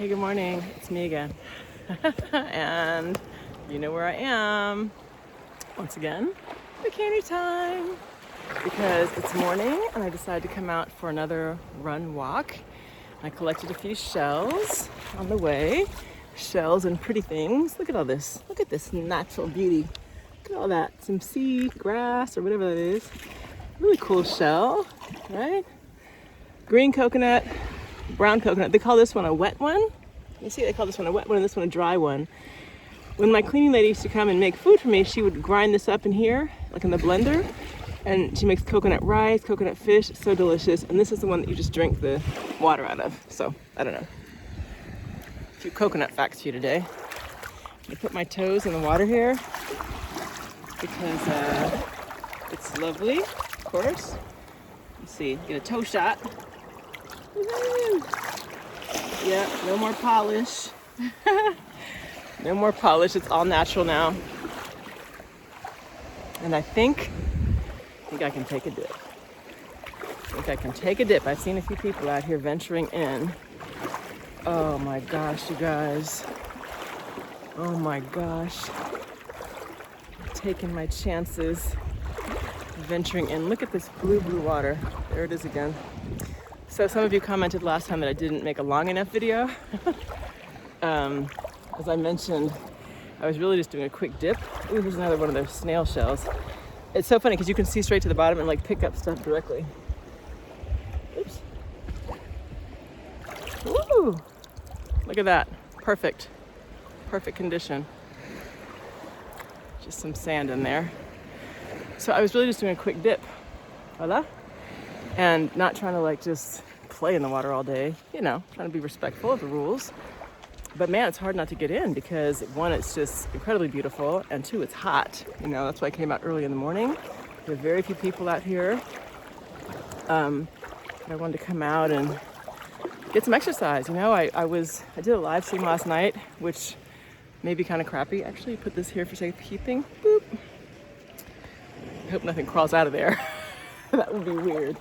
Hey, good morning. It's me again. And you know where I am. Once again, bikini time. Because it's morning and I decided to come out for another run walk. I collected a few shells on the way. Shells and pretty things. Look at all this. Look at this natural beauty. Look at all that. Some sea grass or whatever that is. Really cool shell, right? Green coconut, brown coconut. They call this one a wet one. You see, they call this one a wet one and this one a dry one. When my cleaning lady used to come and make food for me, she would grind this up in here, like in the blender, and she makes coconut rice, coconut fish. It's so delicious. And this is the one that you just drink the water out of. So, I don't know. A few coconut facts for you today. I'm gonna put my toes in the water here because it's lovely, of course. Let's see, get a toe shot. Woo-hoo. Yeah, no more polish. No more polish, it's all natural now. And I think I can take a dip. I've seen a few people out here venturing in. Oh my gosh, you guys. Oh my gosh. I'm taking my chances venturing in. Look at this blue water. There it is again. So some of you commented last time that I didn't make a long enough video. As I mentioned, I was really just doing a quick dip. Ooh, here's another one of those snail shells. It's so funny because you can see straight to the bottom and like pick up stuff directly. Oops. Woo! Look at that. Perfect condition. Just some sand in there. So I was really just doing a quick dip. Voila. And not trying to like just play in the water all day, you know, trying to be respectful of the rules. But man, it's hard not to get in because one, it's just incredibly beautiful, and two, it's hot. You know, that's why I came out early in the morning. There are very few people out here. I wanted to come out and get some exercise. You know, I did a live stream last night, which may be kind of crappy. Actually, put this here for safekeeping. Boop. I hope nothing crawls out of there. That would be weird.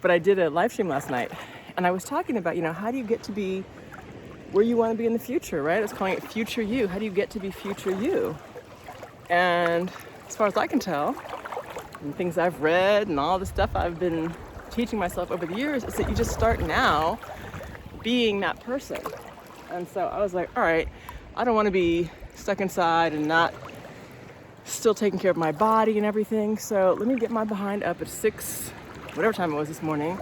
But I did a live stream last night, and I was talking about, you know, how do you get to be where you want to be in the future, right? I was calling it future you. How do you get to be future you? And as far as I can tell, and things I've read and all the stuff I've been teaching myself over the years, is that you just start now being that person. And so I was like, all right, I don't want to be stuck inside and not still taking care of my body and everything. So let me get my behind up at 6, whatever time it was this morning,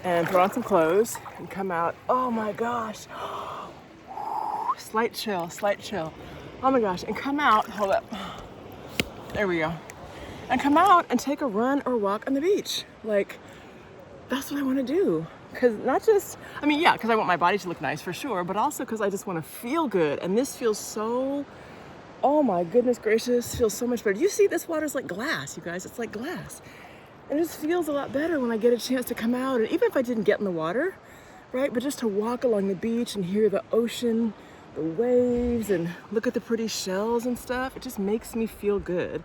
and throw on some clothes and come out. Oh my gosh. Slight chill. Oh my gosh, and come out, hold up. There we go. And come out and take a run or walk on the beach. Like, that's what I want to do. Because not just, I mean, yeah, because I want my body to look nice for sure, but also because I just want to feel good. And this feels so, oh my goodness gracious, feels so much better. You see, this water's like glass, you guys. It's like glass. And it just feels a lot better when I get a chance to come out. And even if I didn't get in the water, right? But just to walk along the beach and hear the ocean, the waves, and look at the pretty shells and stuff, it just makes me feel good.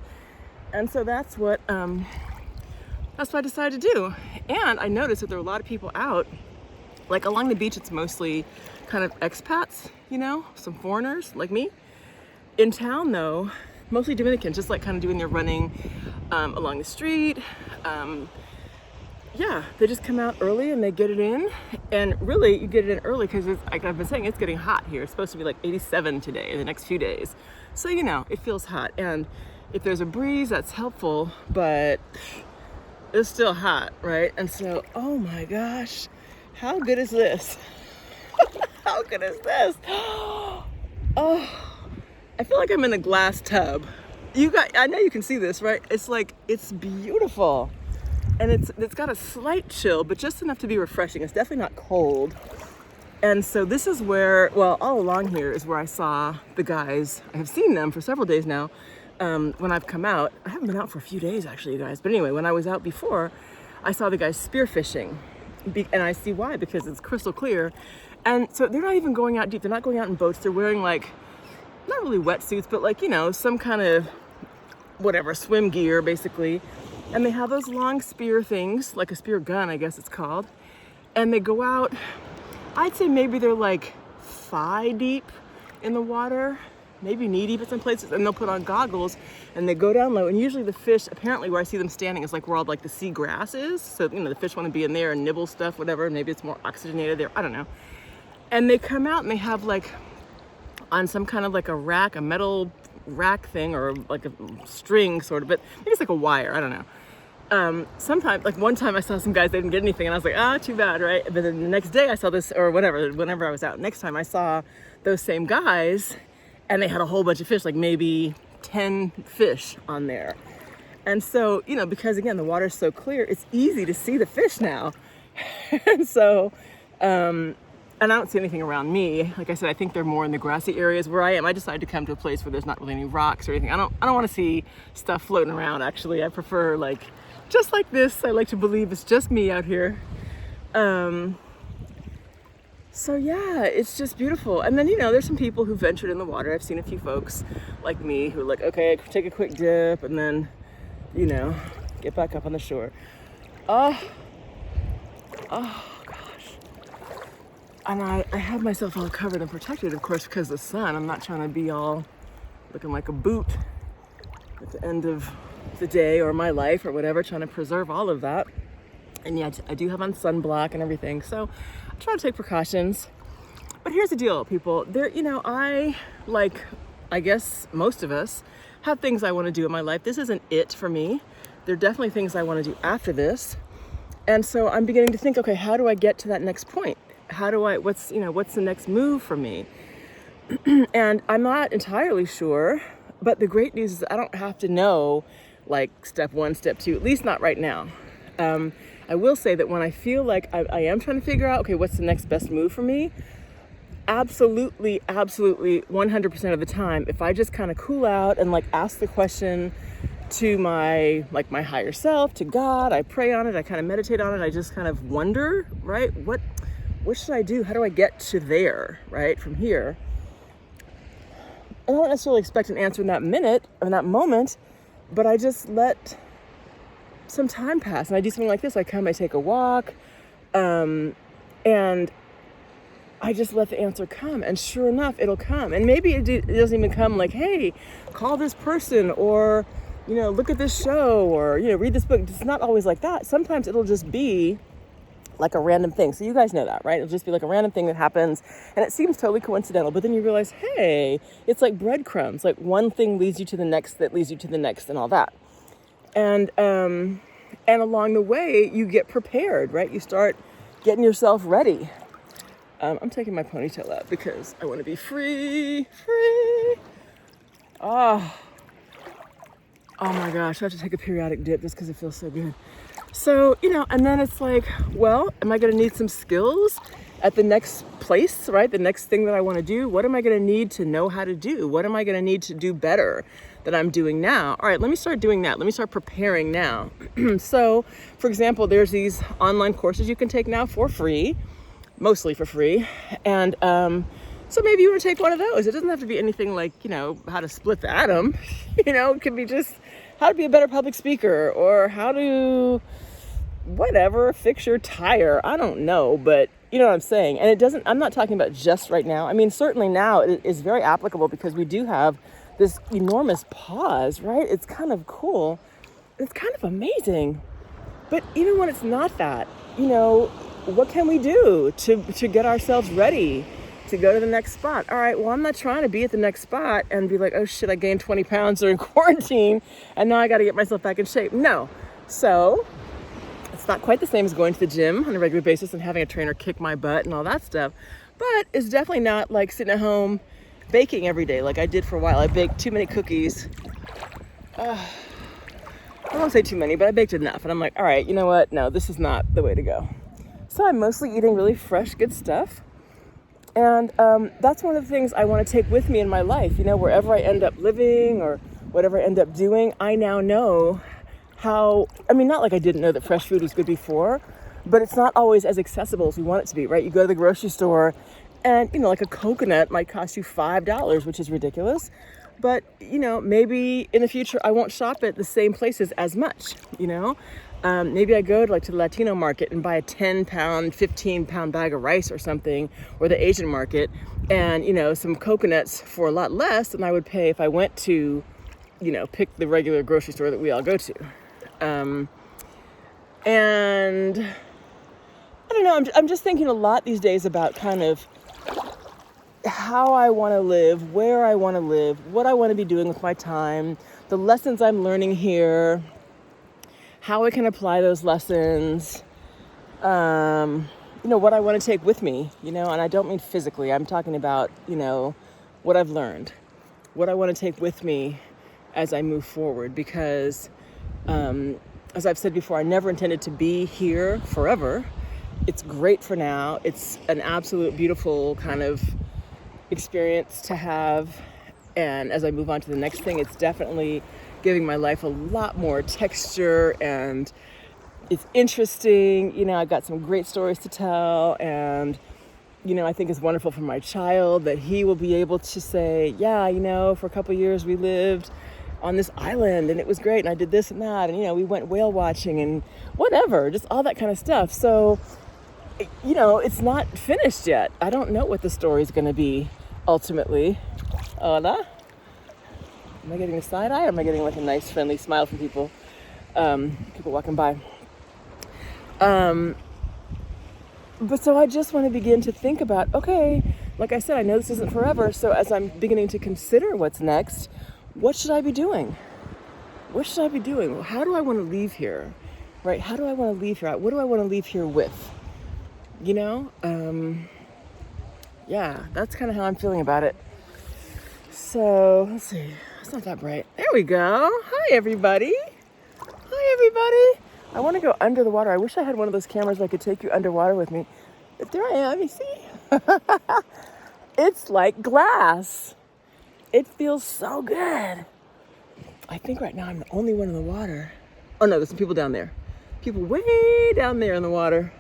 And so that's what I decided to do. And I noticed that there were a lot of people out, like along the beach. It's mostly kind of expats, you know, some foreigners like me. In town though, mostly Dominicans, just like kind of doing their running along the street. Yeah, they just come out early and they get it in. And really, you get it in early because, like I've been saying, it's getting hot here. It's supposed to be like 87 today in the next few days. So, you know, it feels hot. And if there's a breeze, that's helpful, but it's still hot, right? And so, oh my gosh, how good is this? How good is this? Oh, I feel like I'm in a glass tub. You guys, I know you can see this, right? It's like, it's beautiful. And it's got a slight chill, but just enough to be refreshing. It's definitely not cold. And so this is where, well, all along here is where I saw the guys. I have seen them for several days now. When I've come out, I haven't been out for a few days actually, you guys. But anyway, when I was out before, I saw the guys spearfishing. And I see why, because it's crystal clear. And so they're not even going out deep. They're not going out in boats. They're wearing like, not really wetsuits, but like, you know, some kind of whatever, swim gear basically. And they have those long spear things, like a spear gun, I guess it's called. And they go out, I'd say maybe they're like thigh deep in the water, maybe knee deep at some places, and they'll put on goggles and they go down low. And usually the fish, apparently where I see them standing is like where all like the sea grass is. So, the fish want to be in there and nibble stuff, whatever. Maybe it's more oxygenated there. I don't know. And they come out and they have like on some kind of like a metal rack thing or like a string sort of, but maybe it's like a wire. I don't know. Sometimes, like one time I saw some guys, they didn't get anything and I was like, too bad, right? But then the next day I saw this, or whenever I was out, next time I saw those same guys and they had a whole bunch of fish, like maybe 10 fish on there. And so, because again, the water's so clear, it's easy to see the fish now. And so, and I don't see anything around me. Like I said, I think they're more in the grassy areas where I am. I decided to come to a place where there's not really any rocks or anything. I don't want to see stuff floating around, actually. I prefer like, just like this. I like to believe it's just me out here. So yeah, it's just beautiful. And then, there's some people who ventured in the water. I've seen a few folks like me who are like, okay, take a quick dip and then, get back up on the shore. Oh gosh. And I have myself all covered and protected, of course, because of the sun. I'm not trying to be all looking like a boot at the end of the day or my life or whatever, trying to preserve all of that. And yet I do have on sunblock and everything. So I try to take precautions. But here's the deal, people. I guess most of us have things I want to do in my life. This isn't it for me. There are definitely things I want to do after this. And so I'm beginning to think, okay, how do I get to that next point? What's the next move for me? And I'm not entirely sure, but the great news is I don't have to know like step 1, step 2, at least not right now. I will say that when I feel like I am trying to figure out, okay, what's the next best move for me? Absolutely, 100% of the time, if I just kind of cool out and like ask the question to my higher self, to God, I pray on it, I kind of meditate on it, I just kind of wonder, right? What should I do? How do I get to there, right? From here. I don't necessarily expect an answer in that minute or in that moment, but I just let some time pass and I do something like this. I take a walk, and I just let the answer come, and sure enough, it'll come. And maybe it doesn't even come like, hey, call this person, or, look at this show, or, read this book. It's not always like that. Sometimes it'll just be like a random thing. So you guys know that, right? It'll just be like a random thing that happens and it seems totally coincidental, but then you realize, hey, it's like breadcrumbs. Like one thing leads you to the next that leads you to the next and all that. And along the way, you get prepared, right? You start getting yourself ready. I'm taking my ponytail out because I want to be free. Oh my gosh, I have to take a periodic dip just because it feels so good. So, and then it's like, well, am I going to need some skills at the next place, right? The next thing that I want to do? What am I going to need to know how to do? What am I going to need to do better that I'm doing now? All right, let me start doing that. Let me start preparing now. So, for example, there's these online courses you can take now for free, mostly for free. And so maybe you want to take one of those. It doesn't have to be anything like, how to split the atom. It could be just how to be a better public speaker, or how to, fix your tire. I don't know, but you know what I'm saying. And I'm not talking about just right now. I mean, certainly now it is very applicable because we do have this enormous pause, right? It's kind of cool. It's kind of amazing. But even when it's not that, what can we do to get ourselves ready to go to the next spot? All right, well, I'm not trying to be at the next spot and be like, oh shit, I gained 20 pounds during quarantine and now I got to get myself back in shape. No. So it's not quite the same as going to the gym on a regular basis and having a trainer kick my butt and all that stuff. But it's definitely not like sitting at home baking every day like I did for a while. I baked too many cookies. I won't say too many, but I baked enough. And I'm like, all right, you know what? No, this is not the way to go. So I'm mostly eating really fresh, good stuff. And that's one of the things I want to take with me in my life. Wherever I end up living or whatever I end up doing, I now know not like I didn't know that fresh food was good before, but it's not always as accessible as we want it to be, right? You go to the grocery store and, like a coconut might cost you $5, which is ridiculous. But, maybe in the future I won't shop at the same places as much, Maybe I go to the Latino market and buy a 10-pound, 15-pound bag of rice or something, or the Asian market, and, some coconuts for a lot less than I would pay if I went to, pick the regular grocery store that we all go to. And I don't know, I'm just thinking a lot these days about kind of how I want to live, where I want to live, what I want to be doing with my time, the lessons I'm learning here, how I can apply those lessons, what I want to take with me, and I don't mean physically. I'm talking about, what I've learned, what I want to take with me as I move forward, because as I've said before, I never intended to be here forever. It's great for now. It's an absolute beautiful kind of experience to have. And as I move on to the next thing, it's definitely giving my life a lot more texture, and it's interesting. I've got some great stories to tell, and I think it's wonderful for my child that he will be able to say, yeah, for a couple of years we lived on this island and it was great and I did this and that, and we went whale watching and whatever, just all that kind of stuff. So it's not finished yet. I don't know what the story is going to be ultimately. Hola. Am I getting a side eye, or am I getting a nice friendly smile from people walking by? But so I just want to begin to think about, okay, like I said, I know this isn't forever. So as I'm beginning to consider what's next, what should I be doing? What should I be doing? How do I want to leave here? Right? How do I want to leave here? What do I want to leave here with? Yeah, that's kind of how I'm feeling about it. So let's see. It's not that bright. There we go. Hi, everybody. I want to go under the water. I wish I had one of those cameras that could take you underwater with me. But there I am, you see? It's like glass. It feels so good. I think right now I'm the only one in the water. Oh no, there's some people down there. People way down there in the water.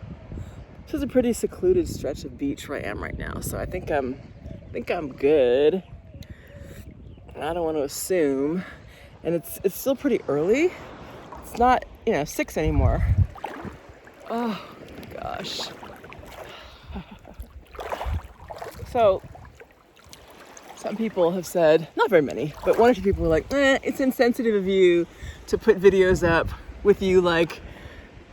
This is a pretty secluded stretch of beach where I am right now. So I think I'm good. I don't want to assume. And it's still pretty early. It's not, 6 anymore. Oh my gosh. So some people have said, not very many, but one or two people were like, it's insensitive of you to put videos up with you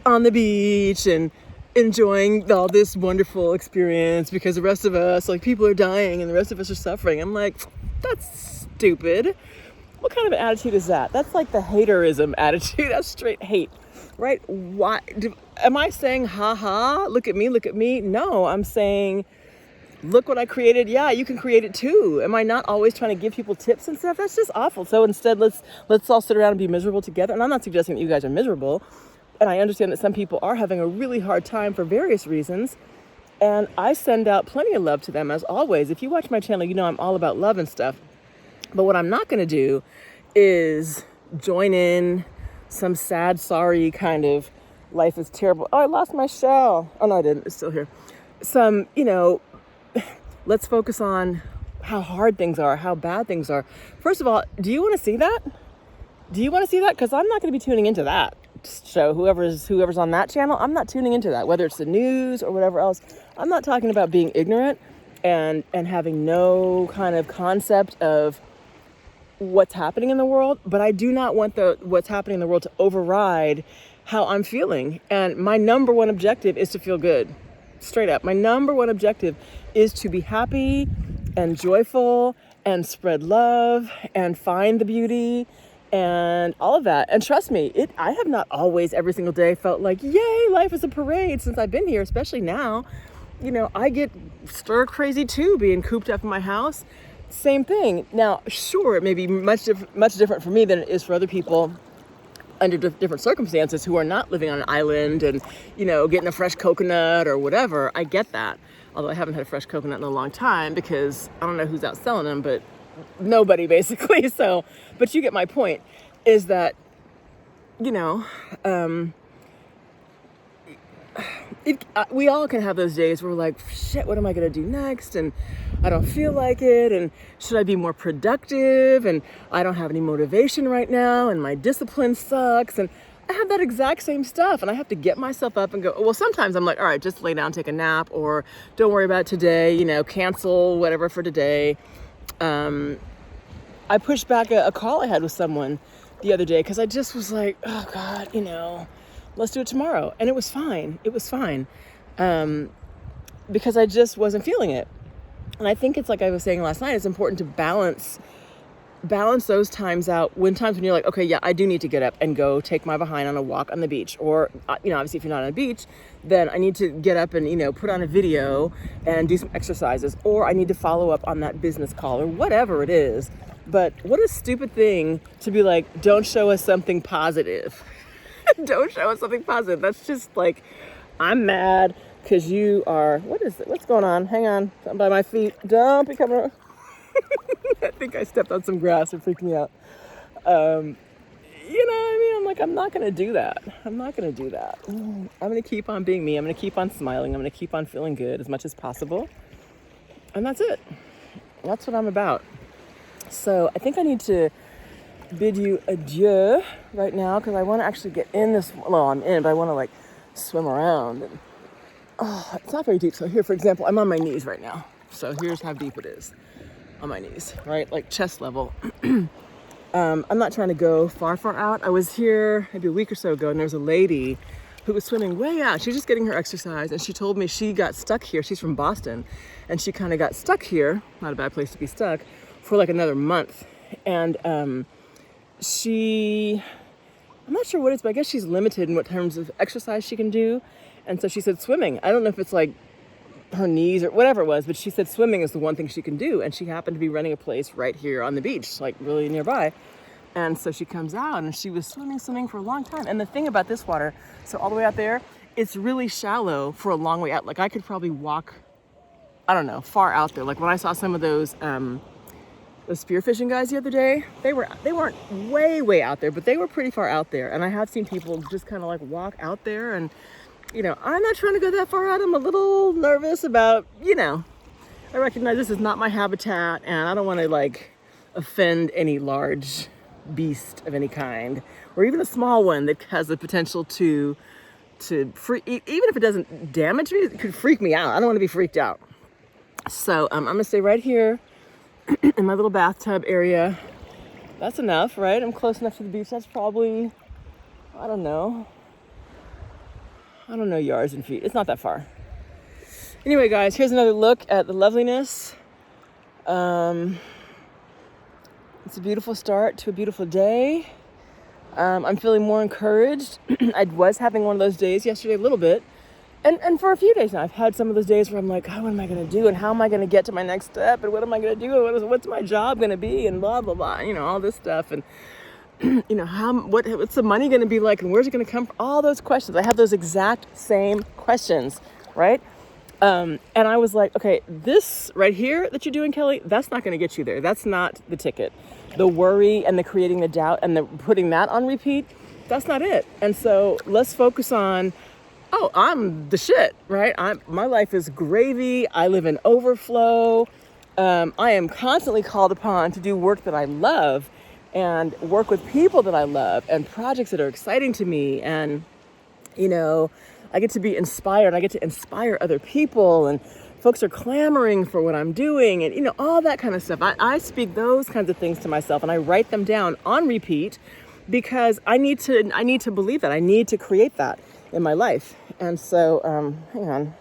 on the beach and enjoying all this wonderful experience because the rest of us, people are dying and the rest of us are suffering. I'm like, that's stupid. What kind of attitude is that? That's like the haterism attitude. That's straight hate, right? Why? Am I saying, look at me? No, I'm saying, look what I created. Yeah, you can create it too. Am I not always trying to give people tips and stuff? That's just awful. So instead, let's all sit around and be miserable together. And I'm not suggesting that you guys are miserable. And I understand that some people are having a really hard time for various reasons. And I send out plenty of love to them, as always. If you watch my channel, you know I'm all about love and stuff. But what I'm not going to do is join in some sad, sorry kind of life is terrible. Oh, I lost my shell. Oh, no, I didn't. It's still here. Some, let's focus on how hard things are, how bad things are. First of all, do you want to see that? Because I'm not going to be tuning into that show. Whoever's on that channel, I'm not tuning into that, whether it's the news or whatever else. I'm not talking about being ignorant and having no kind of concept of what's happening in the world, but I do not want what's happening in the world to override how I'm feeling. And my number one objective is to feel good. Straight up. My number one objective is to be happy and joyful and spread love and find the beauty and all of that. And trust me, I have not always every single day felt like, yay, life is a parade since I've been here, especially now. I get stir crazy too, being cooped up in my house. Same thing. Now, sure, it may be much different for me than it is for other people under different circumstances who are not living on an island and, getting a fresh coconut or whatever. I get that. Although I haven't had a fresh coconut in a long time because I don't know who's out selling them, but nobody basically. So, but you get my point, is that, we all can have those days where we're like, shit, what am I going to do next? And I don't feel like it. And should I be more productive? And I don't have any motivation right now. And my discipline sucks. And I have that exact same stuff, and I have to get myself up and go. Well, sometimes I'm like, all right, just lay down, take a nap, or don't worry about it today, cancel whatever for today. I pushed back a call I had with someone the other day because I just was like, oh God, let's do it tomorrow. And it was fine. Because I just wasn't feeling it. And I think it's like I was saying last night, it's important to balance those times out when you're like, okay, yeah, I do need to get up and go take my behind on a walk on the beach. Or, obviously if you're not on a beach, then I need to get up and, put on a video and do some exercises, or I need to follow up on that business call or whatever it is. But what a stupid thing to be like, don't show us something positive. Don't show us something positive. That's just like, I'm mad because you are, what is it? What's going on? Hang on, I'm by my feet. Don't be coming around. I think I stepped on some grass. It freaked me out. I'm like, I'm not going to do that. I'm going to keep on being me. I'm going to keep on smiling. I'm going to keep on feeling good as much as possible. And that's it. That's what I'm about. So I think I need to bid you adieu right now because I want to actually get in this. Well, I'm in, but I want to swim around. And, it's not very deep. So here, for example, I'm on my knees right now. So here's how deep it is on my knees, right? Like chest level. I'm not trying to go far out. I was here maybe a week or so ago, and there was a lady who was swimming way out. She was just getting her exercise, and she told me she got stuck here. She's from Boston, and she kind of got stuck here. Not a bad place to be stuck. For another month. And I'm not sure what it is, but I guess she's limited in what terms of exercise she can do. And so she said swimming. I don't know if it's like her knees or whatever it was, but she said swimming is the one thing she can do. And she happened to be running a place right here on the beach, like really nearby. And so she comes out and she was swimming for a long time. And the thing about this water, so all the way out there, it's really shallow for a long way out. Like I could probably walk, I don't know, far out there. Like when I saw some of those the spearfishing guys the other day, they weren't way out there, but they were pretty far out there. And I have seen people just kind of walk out there, and I'm not trying to go that far out. I'm a little nervous about, I recognize this is not my habitat, and I don't want to offend any large beast of any kind, or even a small one that has the potential to even if it doesn't damage me, it could freak me out. I don't want to be freaked out. So I'm gonna stay right here in my little bathtub area. That's enough, right? I'm close enough to the beach. That's probably, I don't know, yards and feet. It's not that far. Anyway, guys, here's another look at the loveliness. It's a beautiful start to a beautiful day. I'm feeling more encouraged. I was having one of those days yesterday a little bit. And for a few days now, I've had some of those days where I'm like, what am I going to do? And how am I going to get to my next step? And what am I going to do? And what's my job going to be? And blah, blah, blah, all this stuff. And, what's the money going to be like? And where's it going to come from? All those questions. I have those exact same questions, right? And I was like, okay, this right here that you're doing, Kelly, that's not going to get you there. That's not the ticket. The worry and the creating the doubt and the putting that on repeat, that's not it. And so let's focus on, I'm the shit, right? My life is gravy. I live in overflow. I am constantly called upon to do work that I love and work with people that I love and projects that are exciting to me. And, I get to be inspired. I get to inspire other people, and folks are clamoring for what I'm doing, and, all that kind of stuff. I speak those kinds of things to myself, and I write them down on repeat because I need to believe that. I need to create that in my life. And so, hang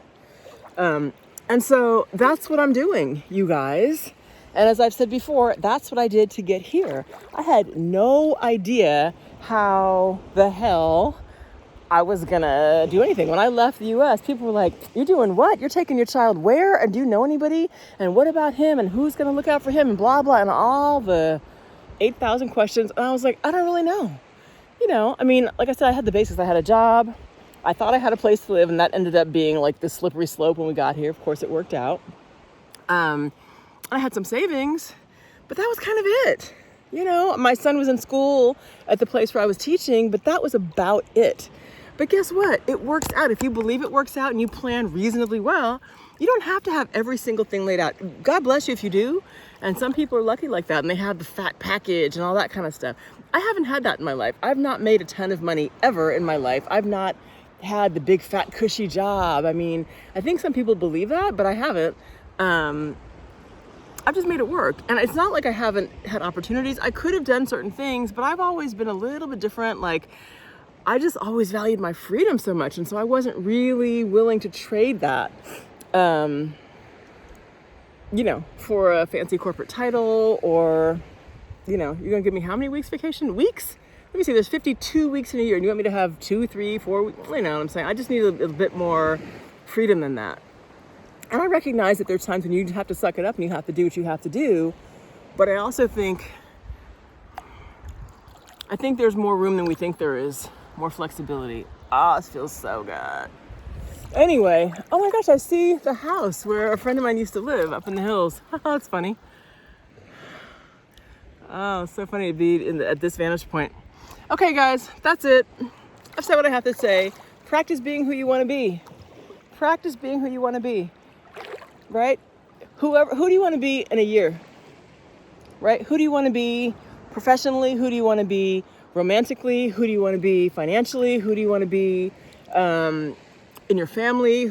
on. And so that's what I'm doing, you guys. And as I've said before, that's what I did to get here. I had no idea how the hell I was gonna do anything. When I left the US, people were like, you're doing what? You're taking your child where? And do you know anybody? And what about him? And who's gonna look out for him? And blah, blah, and all the 8,000 questions. And I was like, I don't really know. Like I said, I had the basics. I had a job. I thought I had a place to live, and that ended up being like this slippery slope when we got here. Of course, it worked out. I had some savings, but that was kind of it. My son was in school at the place where I was teaching, but that was about it. But guess what? It works out. If you believe it works out and you plan reasonably well, You don't have to have every single thing laid out. God bless you if you do. And some people are lucky like that and they have the fat package and all that kind of stuff. I haven't had that in my life. I've not made a ton of money ever in my life. I've not had the big fat cushy job. I mean, I think some people believe that, but I haven't. I've just made it work. And it's not like I haven't had opportunities. I could have done certain things, but I've always been a little bit different. Like, I just always valued my freedom so much. And so I wasn't really willing to trade that, for a fancy corporate title or, you're going to give me how many weeks vacation? Weeks? Let me see, there's 52 weeks in a year. And you want me to have 2, 3, 4 weeks? You know what I'm saying? I just need a bit more freedom than that. And I recognize that there's times when you have to suck it up and you have to do what you have to do. But I also think there's more room than we think there is. More flexibility. This feels so good. Anyway, oh my gosh, I see the house where a friend of mine used to live up in the hills. That's funny. Oh, so funny to be at this vantage point. Okay, guys, that's it. I've said what I have to say. Practice being who you want to be. Practice being who you want to be. Right? Who do you want to be in a year? Right? Who do you want to be professionally? Who do you want to be romantically? Who do you want to be financially? Who do you want to be in your family?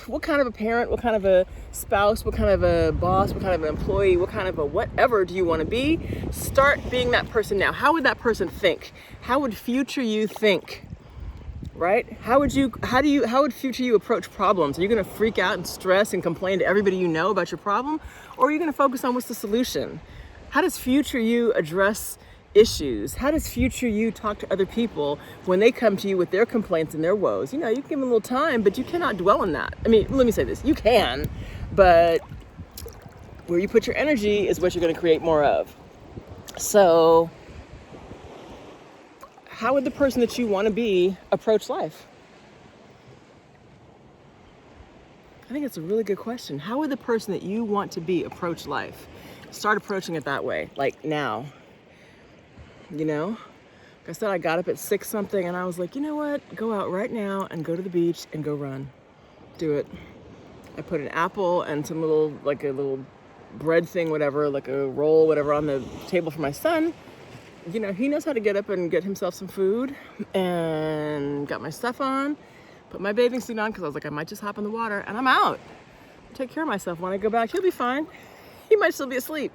What kind of a parent? What kind of a spouse? What kind of a boss? What kind of an employee? What kind of a whatever do you want to be? Start being that person now. How would that person think? How would future you think? Right? How would future you approach problems? Are you going to freak out and stress and complain to everybody you know about your problem? Or are you going to focus on what's the solution? How does future you address issues? How does future you talk to other people when they come to you with their complaints and their woes? You can give them a little time, but you cannot dwell on that. I mean, let me say this. You can, but where you put your energy is what you're going to create more of. So how would the person that you want to be approach life? I think it's a really good question. How would the person that you want to be approach life? Start approaching it that way, like now. Like I said, I got up at 6 something and I was like, you know what? Go out right now and go to the beach and go run. Do it. I put an apple and some a little bread thing, whatever, like a roll, whatever, on the table for my son. He knows how to get up and get himself some food, and got my stuff on, put my bathing suit on because I was like, I might just hop in the water, and I'm out. Take care of myself. When I go back, he'll be fine. He might still be asleep,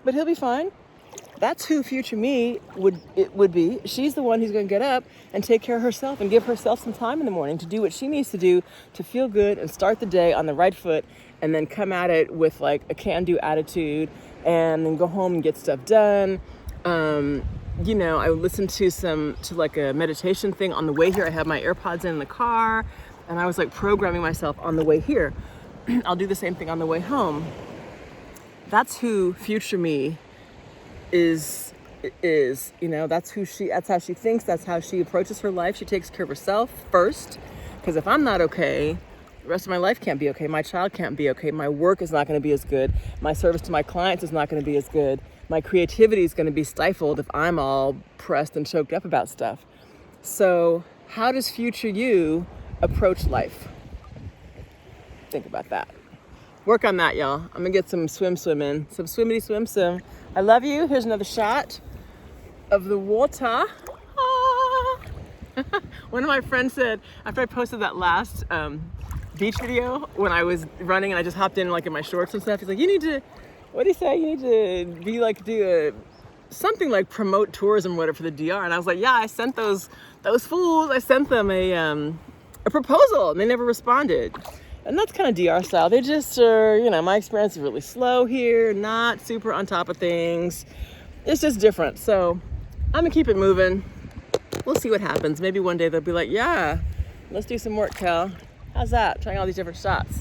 but he'll be fine. That's who future me would be. She's the one who's going to get up and take care of herself and give herself some time in the morning to do what she needs to do to feel good and start the day on the right foot, and then come at it with like a can-do attitude, and then go home and get stuff done. I listened to like a meditation thing on the way here. I had my AirPods in the car, and I was like programming myself on the way here. I'll do the same thing on the way home. That's who future me is, that's how she thinks. That's how she approaches her life. She takes care of herself first, because if I'm not okay, the rest of my life can't be okay. My child can't be okay. My work is not going to be as good. My service to my clients is not going to be as good. My creativity is going to be stifled if I'm all pressed and choked up about stuff. So how does future you approach life? Think about that. Work on that, y'all. I'm going to get some swim in. Some swimmity swim. I love you. Here's another shot of the water. One of my friends said, after I posted that last beach video when I was running and I just hopped in like in my shorts and stuff, he's like, you need to, what did he say? You need to be like, something like promote tourism, whatever, for the DR. And I was like, yeah, I sent those fools, I sent them a proposal, and they never responded. And that's kind of DR style. They just are, my experience is really slow here, not super on top of things. It's just different. So I'm gonna keep it moving. We'll see what happens. Maybe one day they'll be like, yeah, let's do some work, Cal. How's that? Trying all these different shots.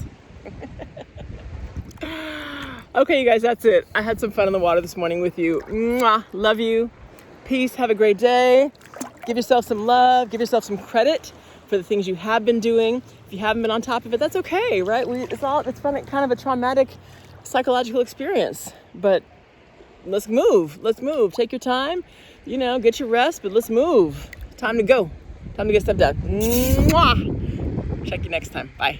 Okay, you guys, that's it. I had some fun in the water this morning with you. Mwah. Love you. Peace. Have a great day. Give yourself some love. Give yourself some credit for the things you have been doing. If you haven't been on top of it, that's okay, right? It's fun, kind of a traumatic psychological experience, but let's move. Take your time, get your rest, but let's move. Time to go. Time to get stuff done. Mwah. Check you next time. Bye.